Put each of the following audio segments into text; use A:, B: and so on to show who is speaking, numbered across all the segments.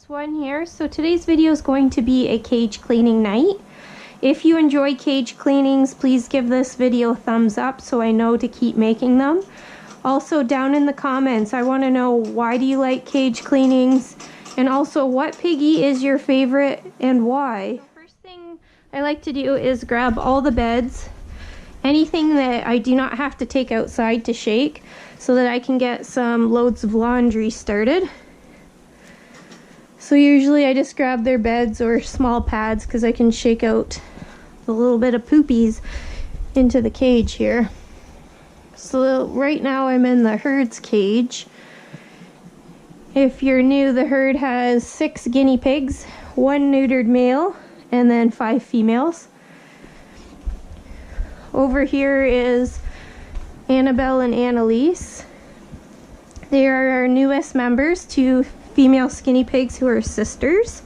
A: One here. So today's video is going to be a cage cleaning night. If you enjoy cage cleanings, please give this video a thumbs up so I know to keep making them. Also, down in the comments, I want to know, why do you like cage cleanings, and also what Piggy is your favorite and why. So first thing I like to do is grab all the beds, anything that I do not have to take outside to shake, so that I can get some loads of laundry started. So usually I just grab their beds or small pads because I can shake out the little bit of poopies into the cage here. So right now I'm in the herd's cage. If you're new, the herd has 6 guinea pigs, 1 neutered male, and then 5 females. Over here is Annabelle and Annalise. They are our newest members, 2 female skinny pigs who are sisters.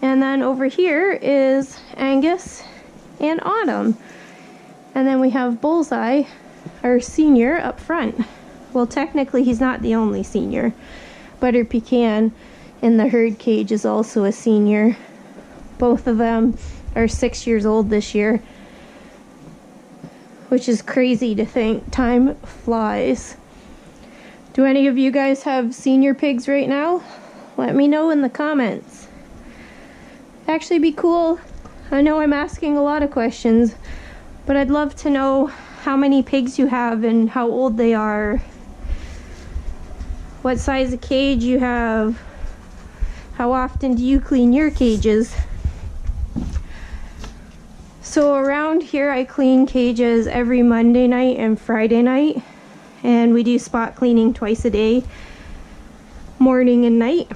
A: And then over here is Angus and Autumn. And then we have Bullseye, our senior, up front. Well, technically he's not the only senior. Butter Pecan in the herd cage is also a senior. Both of them are 6 years old this year, which is crazy to think. Time flies. Do any of you guys have senior pigs right now? Let me know in the comments. Actually be cool. I know I'm asking a lot of questions, but I'd love to know how many pigs you have and how old they are, what size of cage you have, how often do you clean your cages. So around here I clean cages every Monday night and Friday night. And we do spot cleaning twice a day, morning and night.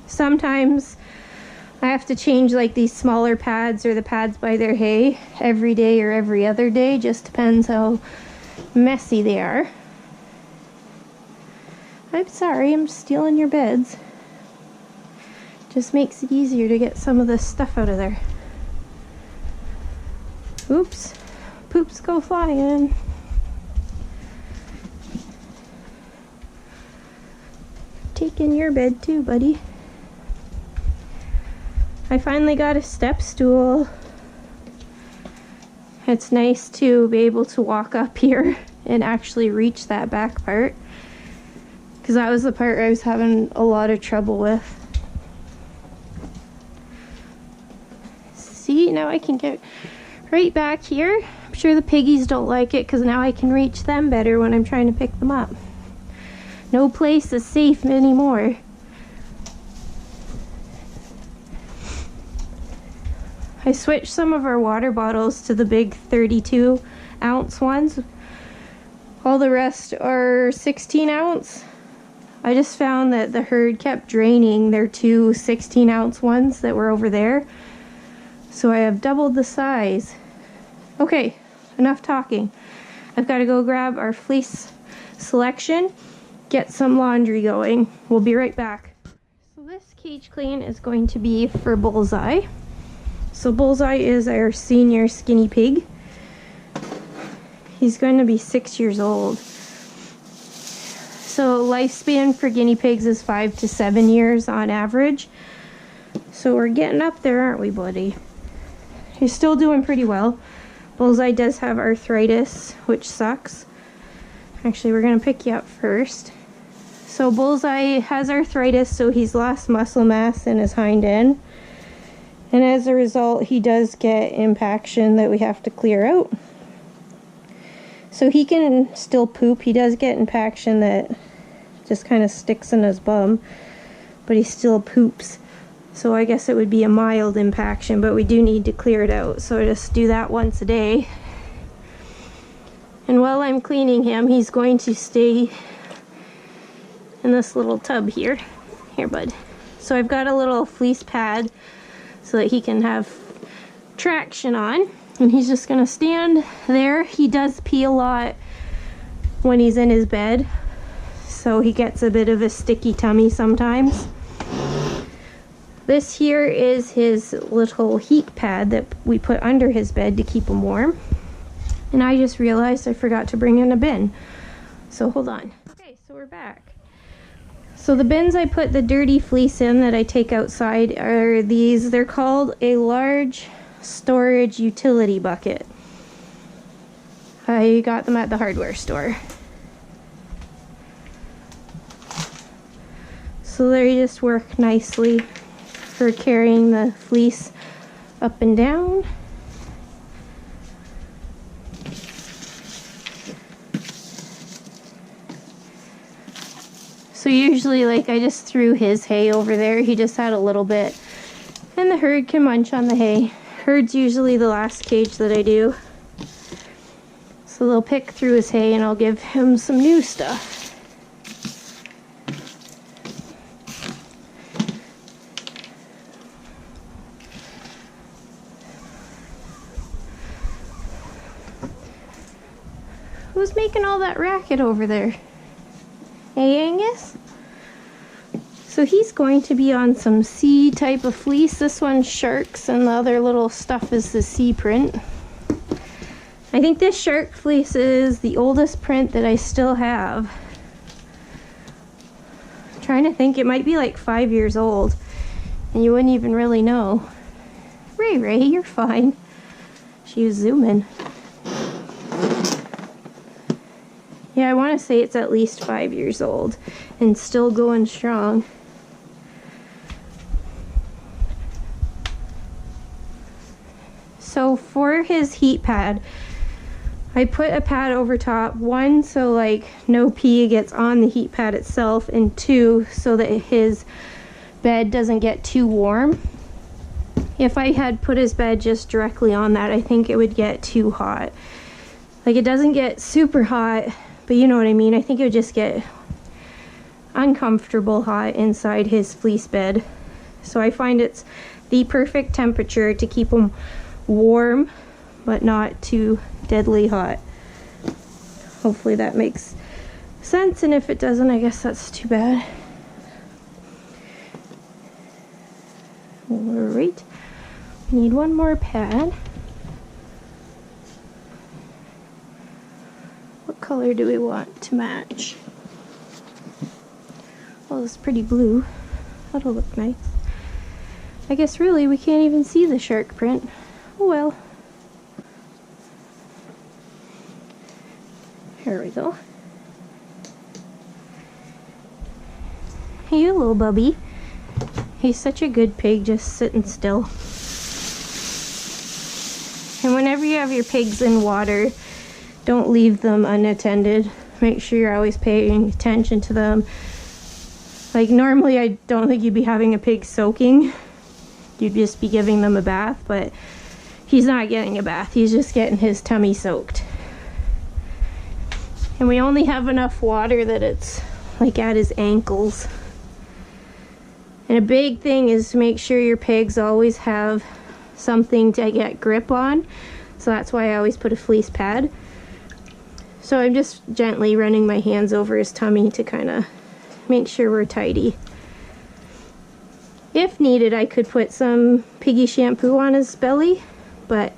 A: Sometimes I have to change like these smaller pads or the pads by their hay every day or every other day. Just depends how messy they are. I'm sorry, I'm stealing your beds. Just makes it easier to get some of this stuff out of there. Oops, poops go flying. Taking your bed too, buddy. I finally got a step stool. It's nice to be able to walk up here and actually reach that back part, because that was the part I was having a lot of trouble with. See, now I can get right back here. I'm sure the piggies don't like it because now I can reach them better when I'm trying to pick them up. No place is safe anymore. I switched some of our water bottles to the big 32-ounce ones. All the rest are 16-ounce. I just found that the herd kept draining their 2 16-ounce ones that were over there. So I have doubled the size. Okay, enough talking. I've got to go grab our fleece selection, get some laundry going. We'll be right back. So this cage clean is going to be for Bullseye. So Bullseye is our senior skinny pig. He's going to be 6 years old. So lifespan for guinea pigs is 5 to 7 years on average. So we're getting up there, aren't we, buddy? He's still doing pretty well. Bullseye does have arthritis, which sucks. Actually, we're going to pick you up first. So Bullseye has arthritis, so he's lost muscle mass in his hind end. And as a result, he does get impaction that we have to clear out. So he can still poop. He does get impaction that just kind of sticks in his bum, but he still poops. So I guess it would be a mild impaction, but we do need to clear it out. So I just do that once a day. And while I'm cleaning him, he's going to stay in this little tub here. Here, bud. So I've got a little fleece pad so that he can have traction on. And he's just going to stand there. He does pee a lot when he's in his bed, so he gets a bit of a sticky tummy sometimes. This here is his little heat pad that we put under his bed to keep him warm. And I just realized I forgot to bring in a bin. So hold on. Okay, so we're back. So the bins I put the dirty fleece in that I take outside are these. They're called a large storage utility bucket. I got them at the hardware store. So they just work nicely for carrying the fleece up and down. So usually, like, I just threw his hay over there. He just had a little bit. And the herd can munch on the hay. Herd's usually the last cage that I do. So they'll pick through his hay and I'll give him some new stuff. Who's making all that racket over there? Hey, Angus? So he's going to be on some sea type of fleece. This one's sharks and the other little stuff is the sea print. I think this shark fleece is the oldest print that I still have. I'm trying to think, it might be like 5 years old and you wouldn't even really know. Ray, you're fine. She was zooming. Yeah, I want to say it's at least 5 years old and still going strong. So for his heat pad, I put a pad over top. One, so like no pee gets on the heat pad itself, and two, so that his bed doesn't get too warm. If I had put his bed just directly on that, I think it would get too hot. Like, it doesn't get super hot, but you know what I mean. I think it would just get uncomfortable hot inside his fleece bed. So I find it's the perfect temperature to keep him warm, but not too deadly hot. Hopefully that makes sense, and if it doesn't, I guess that's too bad. Alright, we need one more pad. What color do we want to match? Well, it's pretty blue. That'll look nice. I guess really we can't even see the shark print. Oh well. Here we go. Hey, you little bubby. He's such a good pig, just sitting still. And whenever you have your pigs in water, don't leave them unattended. Make sure you're always paying attention to them. Like, normally I don't think you'd be having a pig soaking. You'd just be giving them a bath, but he's not getting a bath. He's just getting his tummy soaked. And we only have enough water that it's like at his ankles. And a big thing is to make sure your pigs always have something to get grip on. So that's why I always put a fleece pad. So I'm just gently running my hands over his tummy to kind of make sure we're tidy. If needed, I could put some Piggy shampoo on his belly, but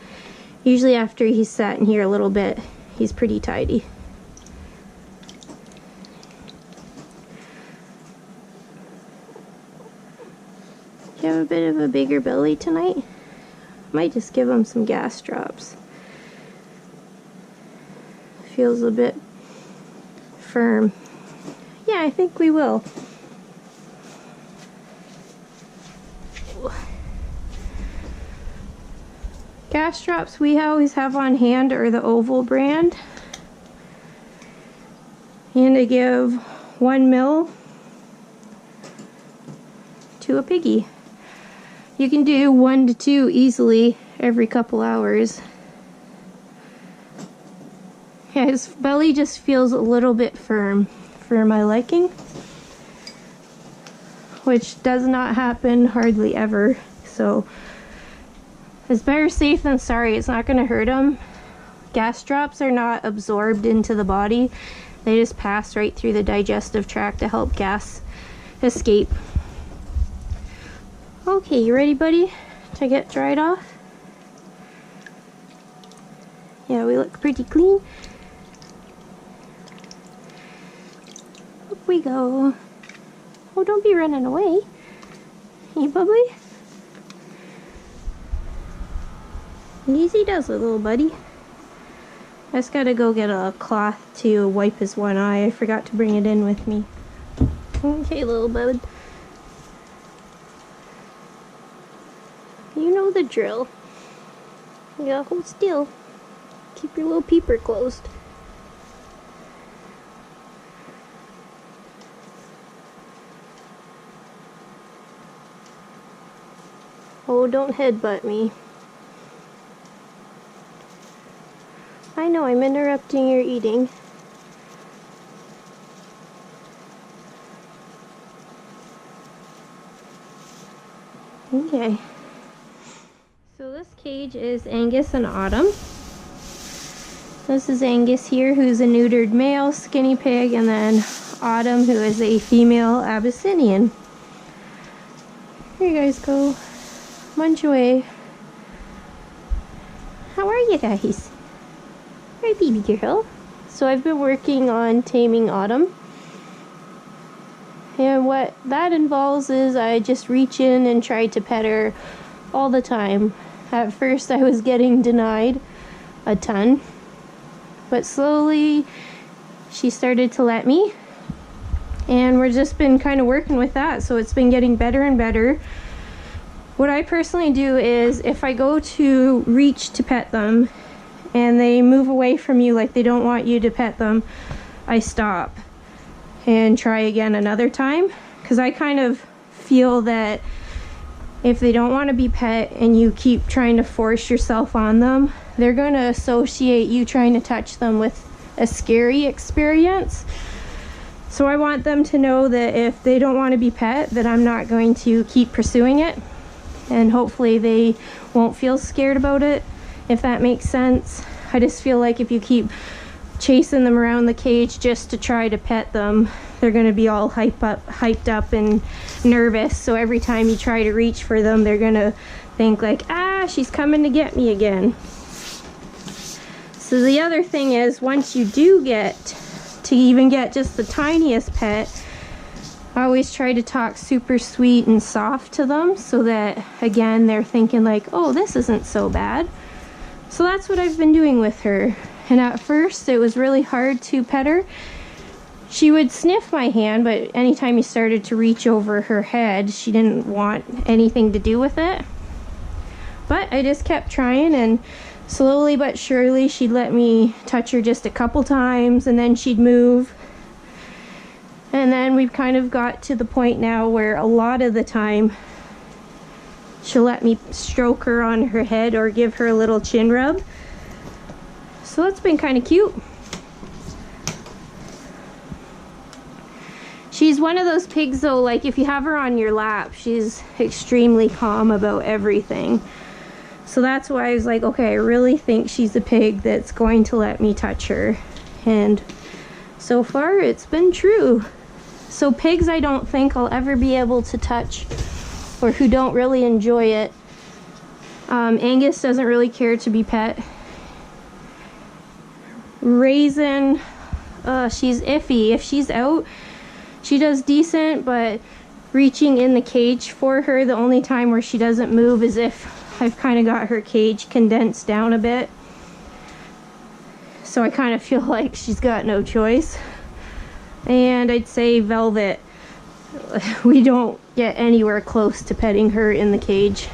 A: usually after he's sat in here a little bit, he's pretty tidy. Do you have a bit of a bigger belly tonight? Might just give him some gas drops. Feels a bit firm. Yeah, I think we will. Gas drops we always have on hand are the Oval brand. And I give 1 ml to a piggy. You can do 1 to 2 easily every couple hours. Yeah, his belly just feels a little bit firm for my liking, which does not happen hardly ever. So it's better safe than sorry. It's not going to hurt him. Gas drops are not absorbed into the body. They just pass right through the digestive tract to help gas escape. Okay, you ready, buddy, to get dried off? Yeah, we look pretty clean. Up we go. Oh, don't be running away. Hey, bubbly. Easy does it, little buddy. I just gotta go get a cloth to wipe his one eye. I forgot to bring it in with me. Okay, little bud. You know the drill. You gotta hold still. Keep your little peeper closed. Oh, don't headbutt me. I know I'm interrupting your eating. Okay. So this cage is Angus and Autumn. This is Angus here, who's a neutered male skinny pig, and then Autumn, who is a female Abyssinian. Here you guys go. Munch away. How are you guys? Hi, baby girl. So I've been working on taming Autumn. And what that involves is I just reach in and try to pet her all the time. At first I was getting denied a ton, but slowly she started to let me, and we've just been kind of working with that, so it's been getting better and better. What I personally do is if I go to reach to pet them and they move away from you like they don't want you to pet them, I stop and try again another time, because I kind of feel that if they don't want to be pet and you keep trying to force yourself on them, they're going to associate you trying to touch them with a scary experience. So I want them to know that if they don't want to be pet, that I'm not going to keep pursuing it, and hopefully they won't feel scared about it, if that makes sense. I just feel like if you keep chasing them around the cage just to try to pet them, they're going to be all hyped up and nervous, so every time you try to reach for them, they're going to think like, ah, she's coming to get me again. So the other thing is, once you do get to even get just the tiniest pet, I always try to talk super sweet and soft to them, so that again they're thinking like, oh, this isn't so bad. So that's what I've been doing with her. And at first it was really hard to pet her. She would sniff my hand, but anytime you started to reach over her head, she didn't want anything to do with it. But I just kept trying, and slowly but surely she'd let me touch her just a couple times, and then she'd move. And then we've kind of got to the point now where a lot of the time she'll let me stroke her on her head or give her a little chin rub. So that's been kind of cute. She's one of those pigs though, like if you have her on your lap, she's extremely calm about everything. So that's why I was like, okay, I really think she's a pig that's going to let me touch her. And so far it's been true. So pigs I don't think I'll ever be able to touch, or who don't really enjoy it. Angus doesn't really care to be pet. Raisin, she's iffy. If she's out, she does decent, but reaching in the cage for her, the only time where she doesn't move is if I've kind of got her cage condensed down a bit. So I kind of feel like she's got no choice. And I'd say Velvet, we don't get anywhere close to petting her in the cage.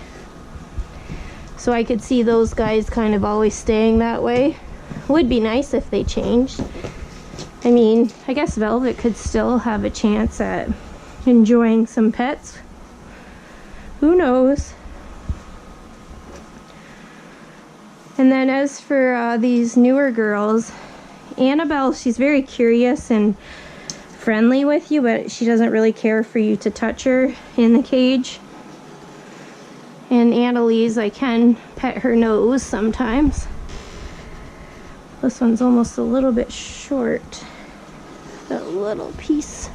A: So I could see those guys kind of always staying that way. Would be nice if they changed. I mean, I guess Velvet could still have a chance at enjoying some pets. Who knows? And then as for these newer girls, Annabelle, she's very curious and friendly with you, but she doesn't really care for you to touch her in the cage. And Annalise, I can pet her nose sometimes. This one's almost a little bit short. That little piece.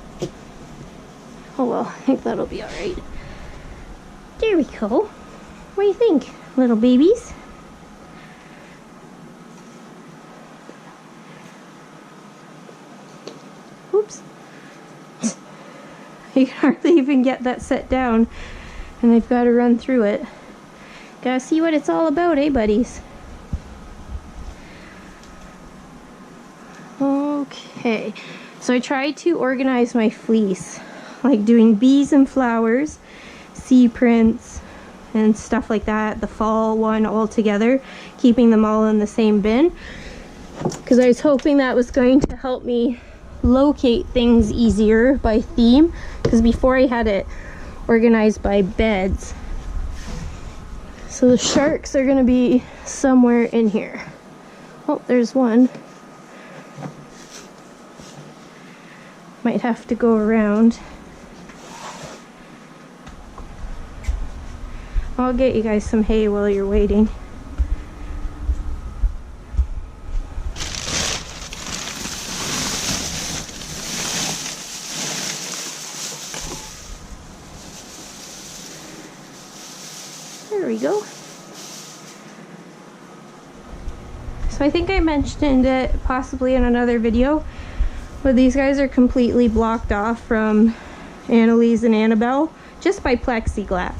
A: Oh well, I think that'll be alright. There we go. What do you think, little babies? You can hardly even get that set down, and they've got to run through it. Gotta see what it's all about, eh, buddies? Okay, so I tried to organize my fleece, like doing bees and flowers, sea prints, and stuff like that, the fall one all together, keeping them all in the same bin, because I was hoping that was going to help me locate things easier by theme, because before I had it organized by beds. So the sharks are going to be somewhere in here. Oh, there's one. Might have to go around. I'll get you guys some hay while you're waiting. There we go. So I think I mentioned it possibly in another video, but these guys are completely blocked off from Annalise and Annabelle just by plexiglass.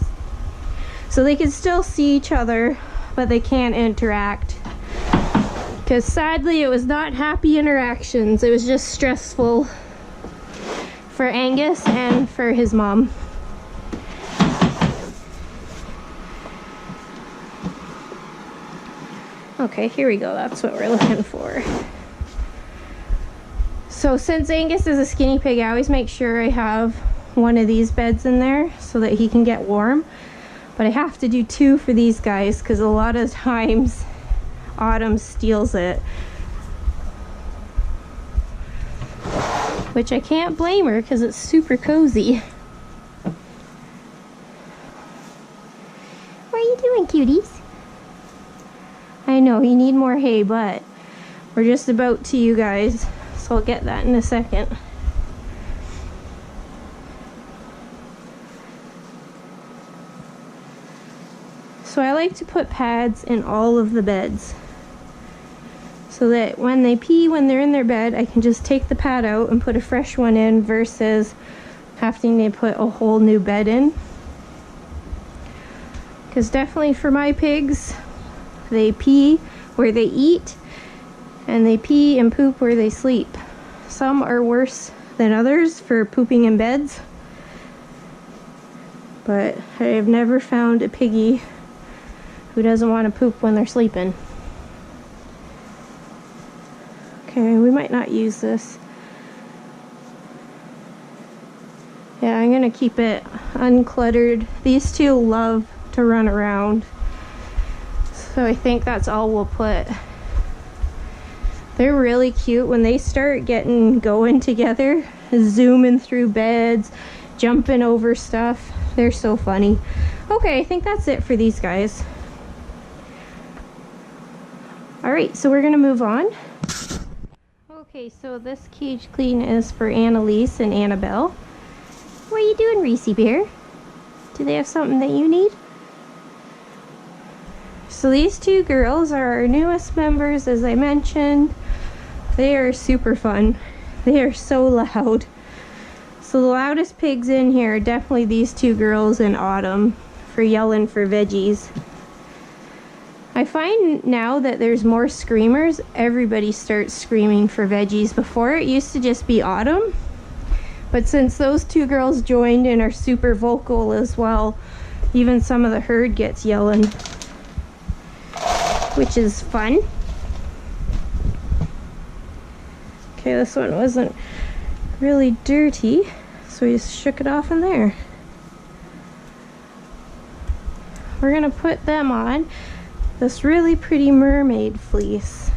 A: So they can still see each other, but they can't interact. Because sadly it was not happy interactions, it was just stressful for Angus and for his mom. Okay, here we go, that's what we're looking for. So since Angus is a skinny pig, I always make sure I have one of these beds in there so that he can get warm. But I have to do two for these guys because a lot of times Autumn steals it. Which I can't blame her because it's super cozy. What are you doing, cuties? I know, you need more hay, but we're just about to, you guys. So I'll get that in a second. So I like to put pads in all of the beds so that when they pee when they're in their bed, I can just take the pad out and put a fresh one in versus having to put a whole new bed in. Because definitely for my pigs, they pee where they eat and they pee and poop where they sleep. Some are worse than others for pooping in beds, but I have never found a piggy who doesn't want to poop when they're sleeping. Okay, we might not use this. Yeah, I'm gonna keep it uncluttered. These two love to run around, so I think that's all we'll put. They're really cute when they start going together, zooming through beds, jumping over stuff. They're so funny. Okay, I think that's it for these guys. Alright, so we're gonna move on. Okay, so this cage clean is for Annalise and Annabelle. What are you doing, Reese Bear? Do they have something that you need? So these two girls are our newest members, as I mentioned. They are super fun. They are so loud. So the loudest pigs in here are definitely these two girls and Autumn for yelling for veggies. I find now that there's more screamers, everybody starts screaming for veggies. Before it used to just be Autumn, but since those two girls joined and are super vocal as well, even some of the herd gets yelling, which is fun. Okay, this one wasn't really dirty, so we just shook it off in there. We're gonna put them on this really pretty mermaid fleece.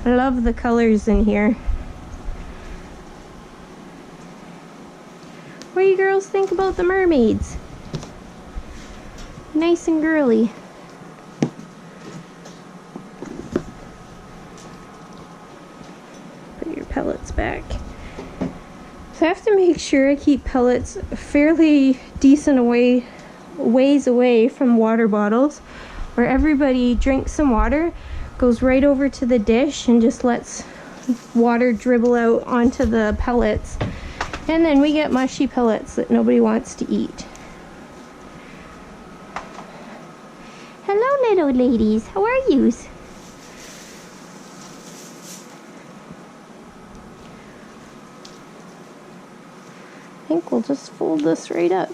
A: I love the colors in here. What do you girls think about the mermaids? Nice and girly. Put your pellets back. So I have to make sure I keep pellets fairly decent ways away from water bottles, where everybody drinks some water, goes right over to the dish and just lets water dribble out onto the pellets, And then we get mushy pellets that nobody wants to eat. Hello, little ladies. How are yous? I think we'll just fold this right up.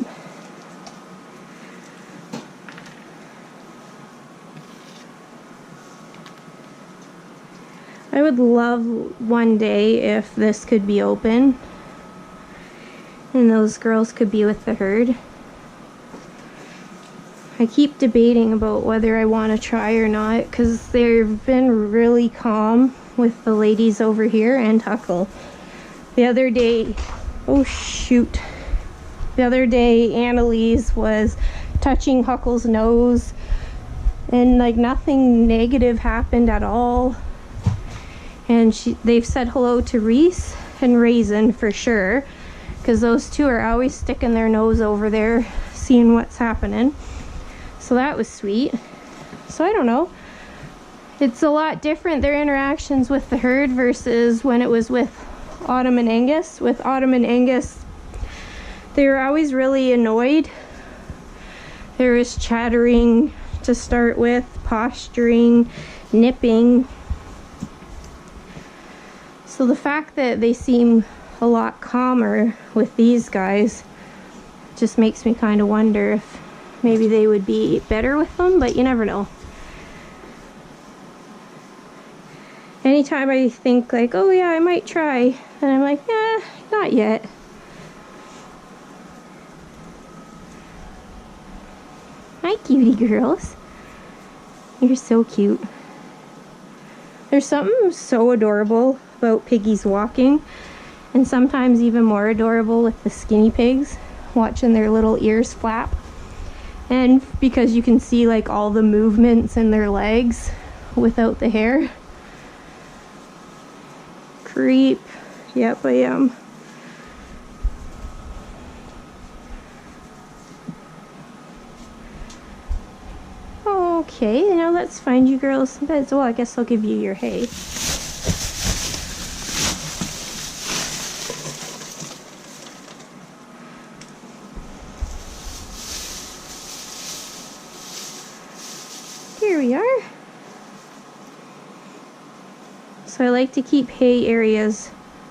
A: I would love one day if this could be open and those girls could be with the herd. I keep debating about whether I want to try or not because they've been really calm with the ladies over here and Huckle. The other day, oh shoot, the other day Annalise was touching Huckle's nose and like nothing negative happened at all. And they've said hello to Reese and Raisin for sure, because those two are always sticking their nose over there, seeing what's happening. So that was sweet. So I don't know. It's a lot different, their interactions with the herd versus when it was with Autumn and Angus. With Autumn and Angus, they were always really annoyed. There was chattering to start with, posturing, nipping. So the fact that they seem a lot calmer with these guys just makes me kind of wonder if maybe they would be better with them, but you never know. Anytime I think like, oh yeah, I might try, and I'm like, not yet. Hi, cutie girls. You're so cute. There's something so adorable about Piggy's walking, and sometimes even more adorable with the skinny pigs, watching their little ears flap. And because you can see like all the movements in their legs without the hair. Creep. Yep, I am. Okay, now let's find you girls some beds. Well, I guess I'll give you your hay. Here we are. So I like to keep hay areas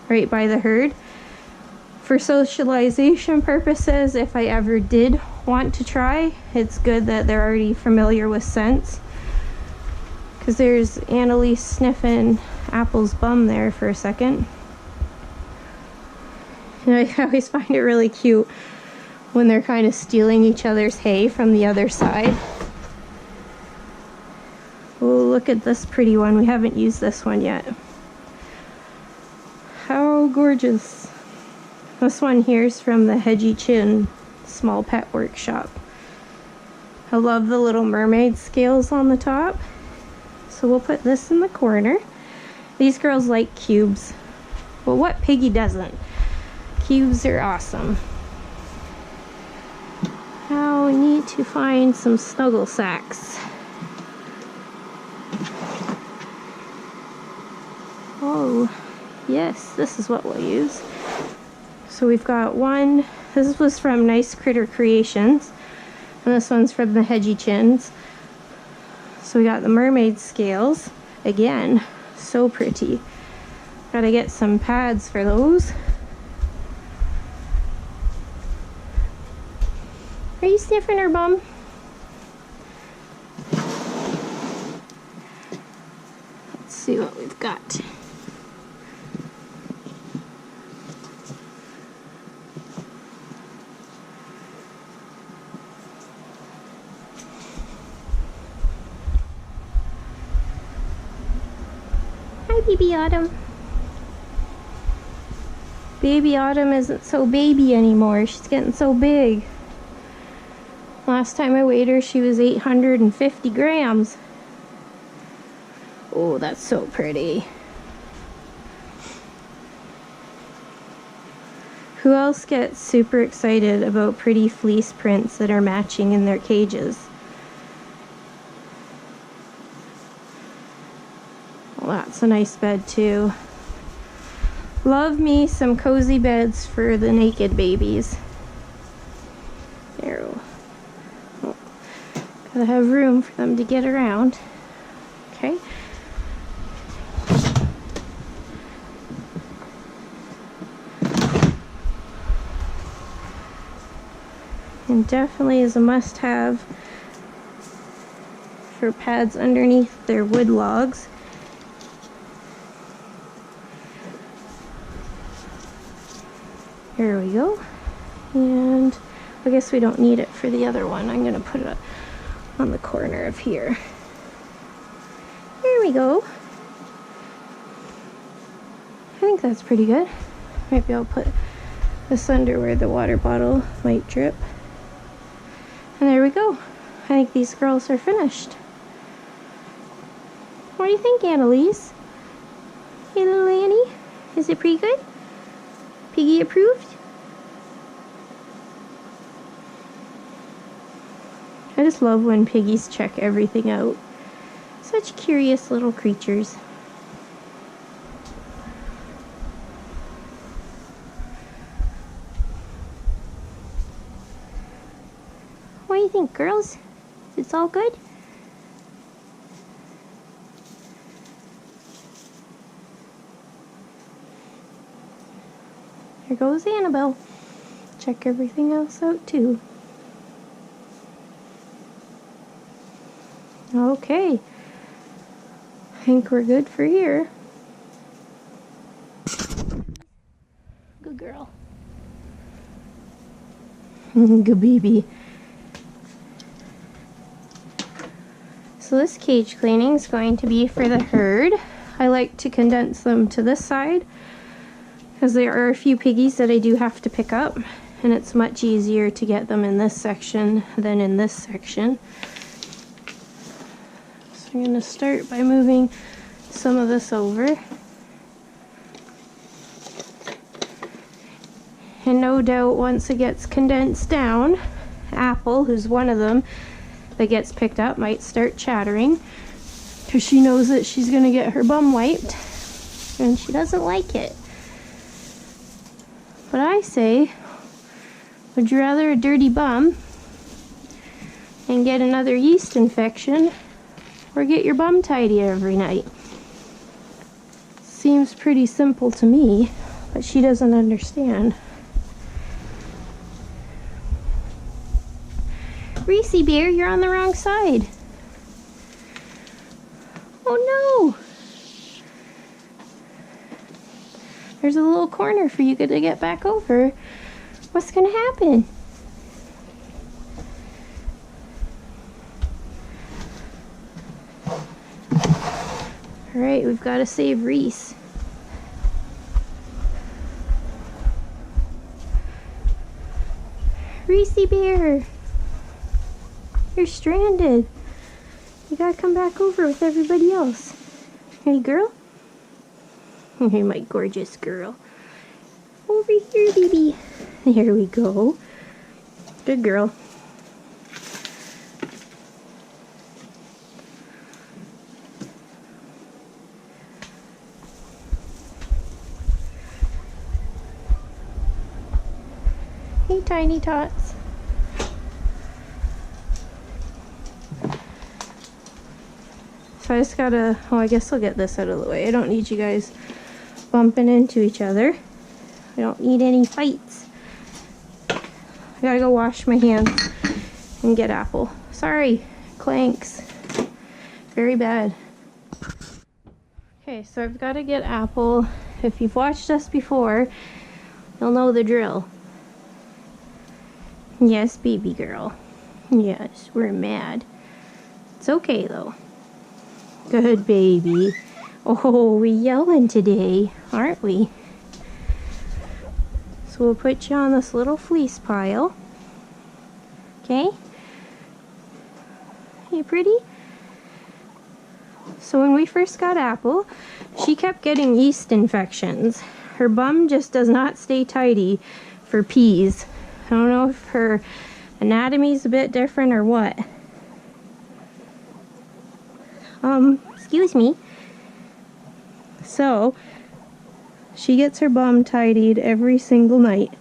A: right by the herd. For socialization purposes, if I ever did want to try, it's good that they're already familiar with scents. Because there's Annalise sniffing Apple's bum there for a second. And I always find it really cute when they're kind of stealing each other's hay from the other side. Oh, look at this pretty one. We haven't used this one yet. How gorgeous. This one here is from the Hedgy Chin Small Pet Workshop. I love the little mermaid scales on the top. So we'll put this in the corner. These girls like cubes. Well, what Piggy doesn't? Cubes are awesome. Now we need to find some snuggle sacks. Oh, yes, this is what we'll use. So we've got one, this was from Nice Critter Creations, and this one's from the Hedgy Chins. So we got the mermaid scales, again, so pretty. Gotta get some pads for those. Are you sniffing her bum? Let's see what we've got. Baby Autumn. Baby Autumn isn't so baby anymore. She's getting so big. Last time I weighed her, she was 850 grams. Oh, that's so pretty. Who else gets super excited about pretty fleece prints that are matching in their cages? Well, that's a nice bed too. Love me some cozy beds for the naked babies. There. Oh, gotta have room for them to get around. Okay. And definitely is a must-have for pads underneath their wood logs. Here we go. And I guess we don't need it for the other one. I'm going to put it on the corner of here. There we go. I think that's pretty good. Maybe I'll put this under where the water bottle might drip. And there we go. I think these girls are finished. What do you think, Annalise? Hey, little Annie? Is it pretty good? Piggy approved? I just love when piggies check everything out. Such curious little creatures. What do you think, girls? It's all good? Here goes Annabelle. Check everything else out too. Okay. I think we're good for here. Good girl. Good baby. So this cage cleaning is going to be for the herd. I like to condense them to this side because there are a few piggies that I do have to pick up, and it's much easier to get them in this section than in this section. So I'm going to start by moving some of this over. And no doubt once it gets condensed down, Apple, who's one of them that gets picked up, might start chattering because she knows that she's going to get her bum wiped and she doesn't like it. But I say, would you rather a dirty bum and get another yeast infection, or get your bum tidy every night? Seems pretty simple to me, but she doesn't understand. Reese Bear, you're on the wrong side. Oh no! There's a little corner for you to get back over. What's gonna happen? Alright, we've got to save Reese. Reese Bear! You're stranded. You gotta come back over with everybody else. Hey, girl? Hey, my gorgeous girl. Over here, baby. There we go. Good girl. Hey, Tiny Tots. So I just gotta, oh, I guess I'll get this out of the way. I don't need you guys bumping into each other. I don't need any fights. I gotta go wash my hands and get Apple. Sorry, clanks. Very bad. Okay, so I've got to get Apple. If you've watched us before, you'll know the drill. Yes, baby girl. Yes, we're mad. It's okay though. Good baby. Oh, we yelling today, aren't we? So we'll put you on this little fleece pile. Okay? You pretty? So when we first got Apple, she kept getting yeast infections. Her bum just does not stay tidy for peas. I don't know if her anatomy's a bit different or what. Excuse me. So, She gets her bum tidied every single night.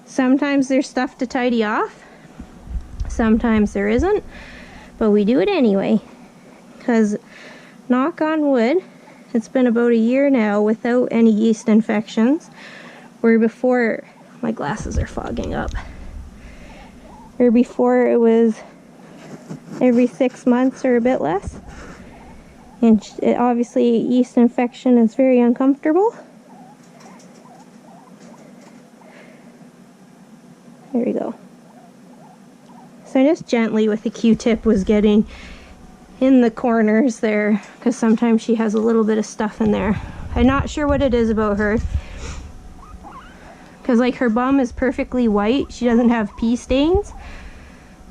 A: Sometimes there's stuff to tidy off. Sometimes there isn't. But we do it anyway. Because, knock on wood, it's been about a year now without any yeast infections. Where before, my glasses are fogging up. Where before it was every 6 months or a bit less. And obviously yeast infection is very uncomfortable. There we go. So I just gently with a Q-tip was getting in the corners there, because sometimes she has a little bit of stuff in there. I'm not sure what it is about her, because like her bum is perfectly white. She doesn't have pee stains,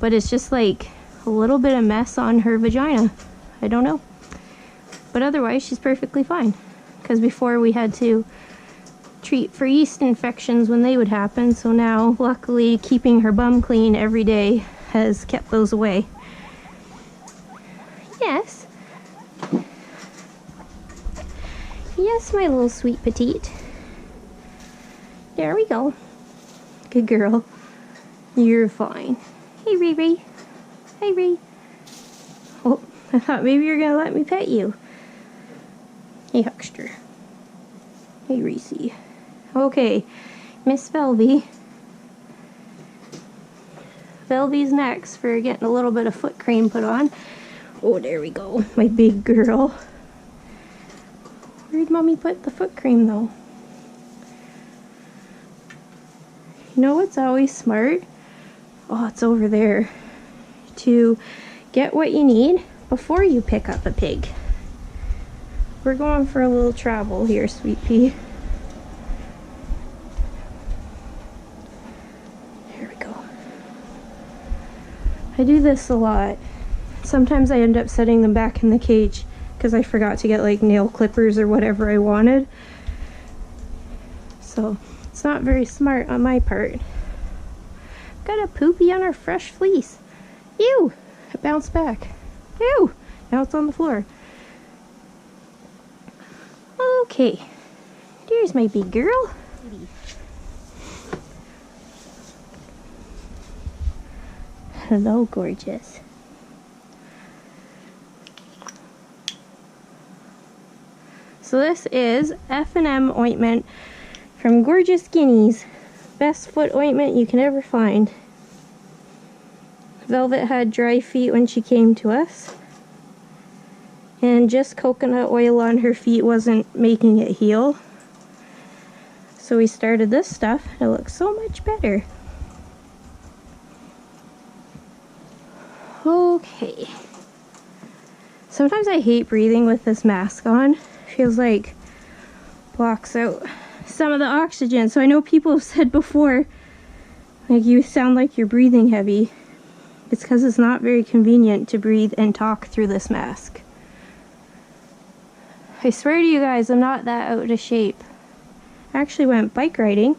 A: but it's just like a little bit of mess on her vagina. I don't know. But otherwise she's perfectly fine, because before we had to treat for yeast infections when they would happen. So now luckily keeping her bum clean every day has kept those away. Yes. Yes, my little sweet petite. There we go. Good girl. You're fine. Hey, Riri. Hey, Riri. Oh, I thought maybe you were going to let me pet you. Hey, Huckster. Hey, Reese. Okay, Miss Velvy. Velvy's next for getting a little bit of foot cream put on. Oh, there we go. My big girl. Where'd Mommy put the foot cream, though? You know what's always smart? Oh, it's over there. To get what you need before you pick up a pig. We're going for a little travel here, Sweet Pea. There we go. I do this a lot. Sometimes I end up setting them back in the cage because I forgot to get like nail clippers or whatever I wanted. So it's not very smart on my part. Got a poopy on our fresh fleece. Ew! It bounced back. Ew! Now it's on the floor. Okay. There's my big girl. Hello, gorgeous. So this is F&M ointment from Gorgeous Guineas. Best foot ointment you can ever find. Velvet had dry feet when she came to us. And just coconut oil on her feet wasn't making it heal. So we started this stuff and it looks so much better. Okay. Sometimes I hate breathing with this mask on. Feels like blocks out some of the oxygen. So I know people have said before, like, you sound like you're breathing heavy. It's because it's not very convenient to breathe and talk through this mask. I swear to you guys, I'm not that out of shape. I actually went bike riding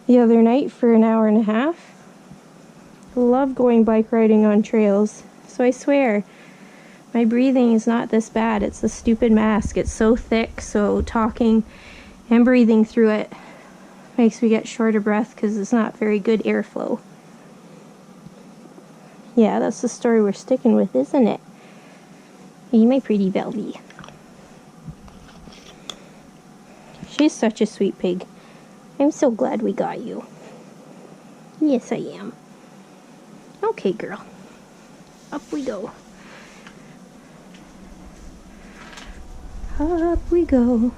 A: the other night for an hour and a half. Love going bike riding on trails. So I swear, my breathing is not this bad. It's the stupid mask. It's so thick, so talking and breathing through it makes me get short of breath because it's not very good airflow. Yeah, that's the story we're sticking with, isn't it? Hey, my pretty Velvy. She's such a sweet pig. I'm so glad we got you. Yes, I am. Okay, girl. Up we go. Up we go.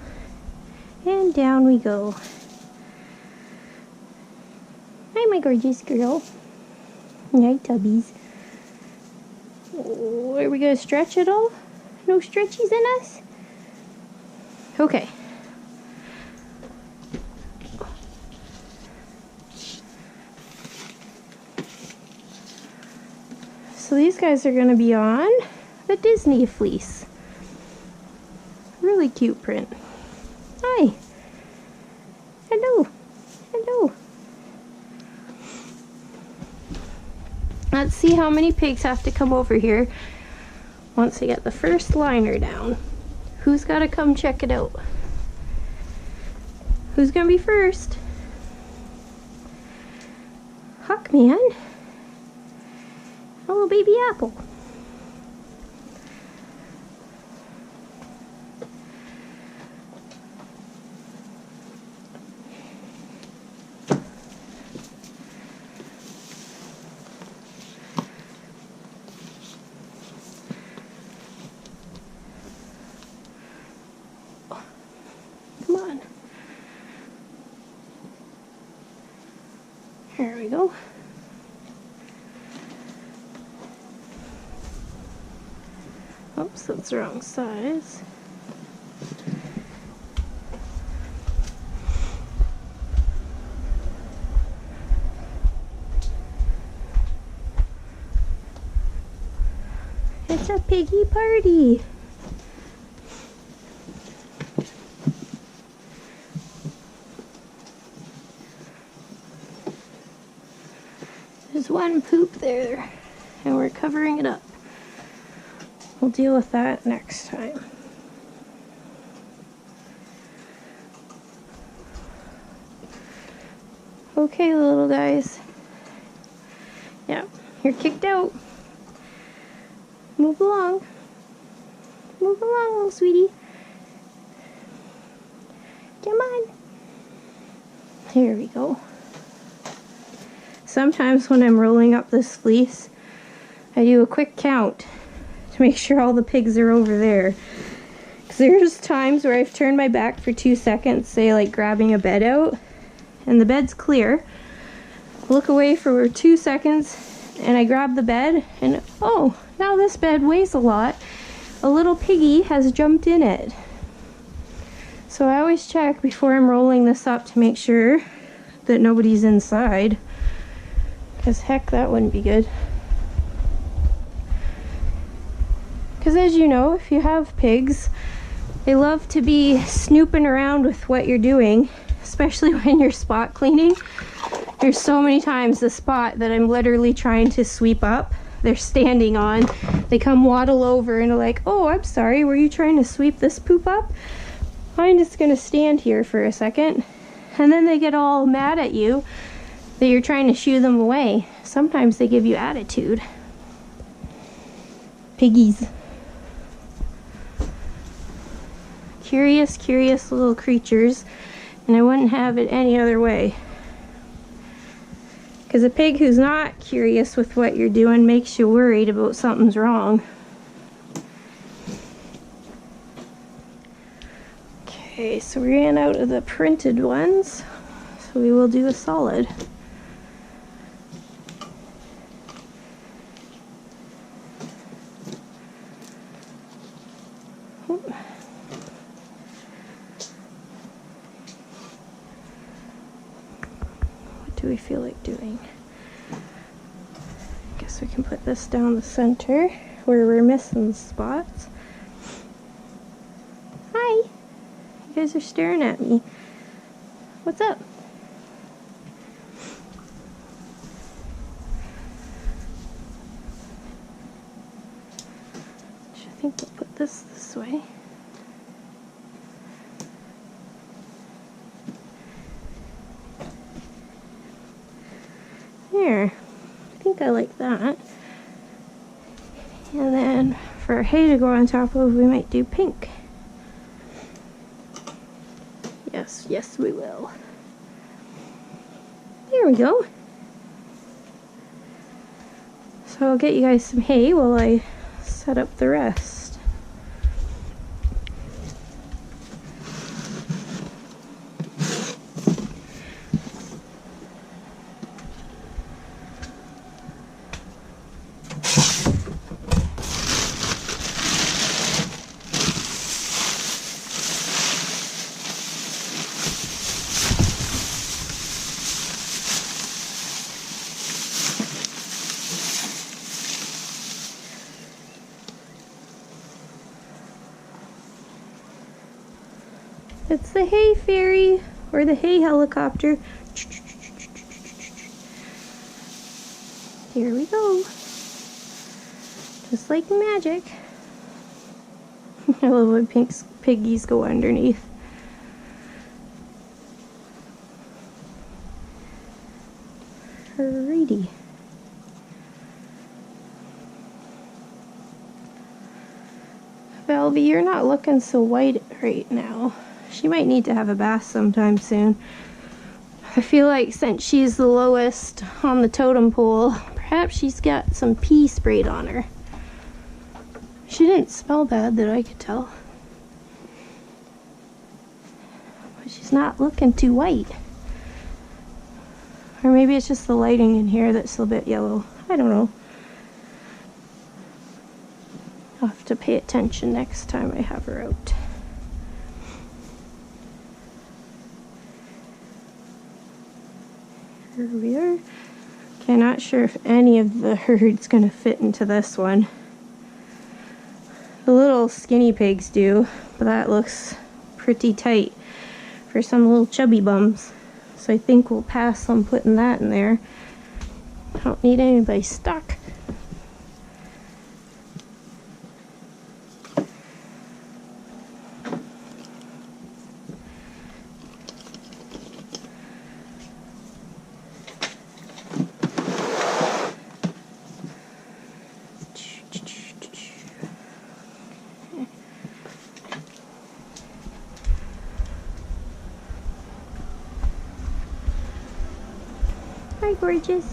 A: And down we go. Hi, my gorgeous girl. Hi, tubbies. Oh, are we going to stretch at all? No stretchies in us? Okay. So these guys are going to be on the Disney fleece. Really cute print. Hi. Hello. Hello. Let's see how many pigs have to come over here once I get the first liner down. Who's got to come check it out? Who's gonna be first? Huck, man. A little baby apple. Come on. There we go. Oops, that's the wrong size. It's a piggy party. There's one poop there, and we're covering it up. We'll deal with that next time. Okay, little guys. Yeah, you're kicked out. Move along. Move along, little sweetie. Come on. Here we go. Sometimes when I'm rolling up this fleece, I do a quick count to make sure all the pigs are over there. Because there's times where I've turned my back for 2 seconds, say like grabbing a bed out, and the bed's clear. Look away for 2 seconds, and I grab the bed, and oh, now this bed weighs a lot. A little piggy has jumped in it. So I always check before I'm rolling this up to make sure that nobody's inside. Because heck, that wouldn't be good. Because as you know, if you have pigs, they love to be snooping around with what you're doing, especially when you're spot cleaning. There's so many times the spot that I'm literally trying to sweep up, they're standing on. They come waddle over and are like, oh, I'm sorry, were you trying to sweep this poop up? I'm just going to stand here for a second. And then they get all mad at you that you're trying to shoo them away. Sometimes they give you attitude. Piggies. Curious, curious little creatures, and I wouldn't have it any other way. Because a pig who's not curious with what you're doing makes you worried about something's wrong. Okay, so we ran out of the printed ones, so we will do a solid. Do we feel like doing? Guess we can put this down the center where we're missing spots. Hi! You guys are staring at me. What's up? I think we'll put this way. There, I think I like that. And then for our hay to go on top of, we might do pink. Yes, yes we will. There we go. So I'll get you guys some hay while I set up the rest. It's the hay fairy, or the hay helicopter. Here we go. Just like magic. I love when piggies go underneath. Alrighty. Velvy, you're not looking so white right now. She might need to have a bath sometime soon. I feel like since she's the lowest on the totem pole, perhaps she's got some pee sprayed on her. She didn't smell bad that I could tell. But she's not looking too white. Or maybe it's just the lighting in here that's a bit yellow. I don't know. I'll have to pay attention next time I have her out. Here we are. Okay, not sure if any of the herd's gonna fit into this one. The little skinny pigs do, but that looks pretty tight for some little chubby bums. So I think we'll pass on putting that in there. I don't need anybody stuck. Hi, gorgeous.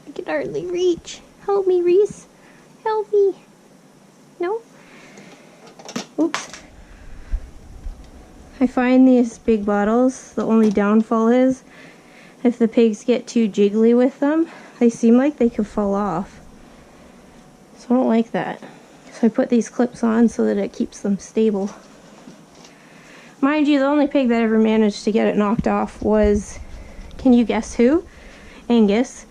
A: I can hardly reach. Help me, Reese. Help me. No? Oops. I find these big bottles, the only downfall is if the pigs get too jiggly with them, they seem like they could fall off. So I don't like that. So I put these clips on so that it keeps them stable. Mind you, the only pig that ever managed to get it knocked off was, can you guess who? Angus.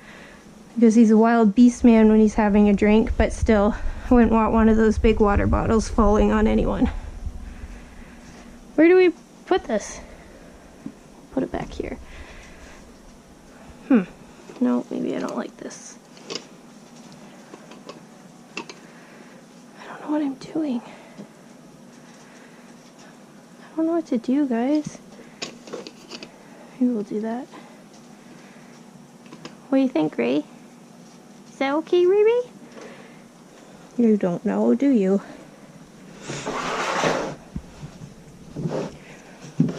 A: Because he's a wild beast man when he's having a drink, but still, I wouldn't want one of those big water bottles falling on anyone. Where do we put this? Put it back here. No, maybe I don't like this. I don't know what I'm doing. I don't know what to do, guys. Maybe we'll do that. What do you think, Ray? Is that okay, Ray Ray? You don't know, do you?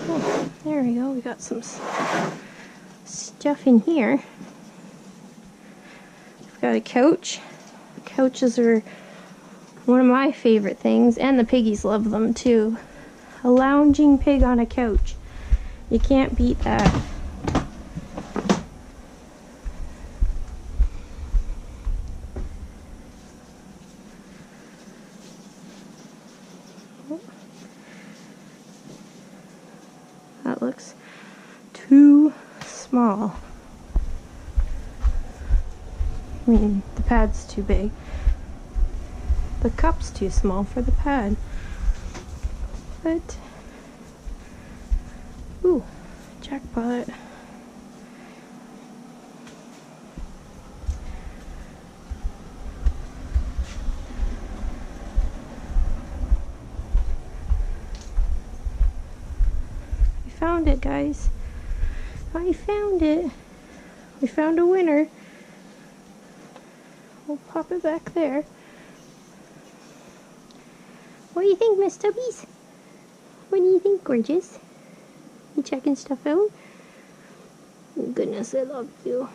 A: Oh, there we go. We got some stuff in here. We've got a couch. Couches are one of my favorite things, and the piggies love them too. A lounging pig on a couch. You can't beat that. That looks too small. I mean, the pad's too big. The cup's too small for the pad. But, ooh, jackpot. I found it, guys. I found it. We found a winner. We'll pop it back there. What do you think, Miss Tubbies? What do you think, gorgeous? You checking stuff out? Oh, goodness, I love you.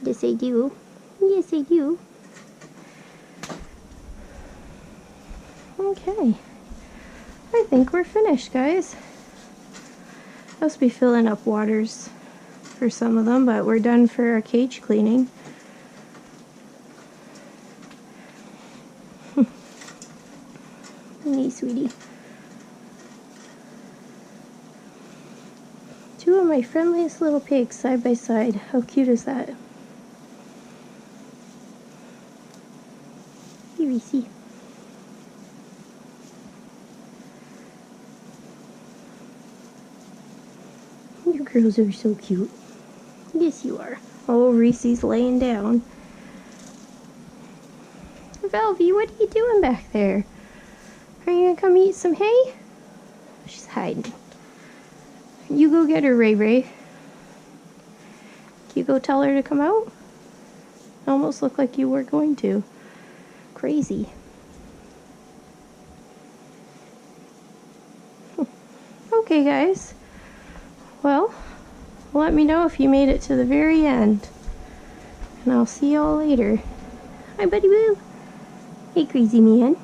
A: Yes, I do. Yes, I do. Okay. I think we're finished, guys. Must be filling up waters for some of them, but we're done for our cage cleaning. Hey, sweetie. Two of my friendliest little pigs side by side. How cute is that? Here we see. You girls are so cute. Yes, you are. Oh, Reese's laying down. Velvy, what are you doing back there? Are you gonna come eat some hay? She's hiding. You go get her, Ray Ray. Can you go tell her to come out? Almost looked like you were going to. Crazy. Okay, guys. Well, let me know if you made it to the very end. And I'll see y'all later. Hi, buddy boo. Hey, crazy man.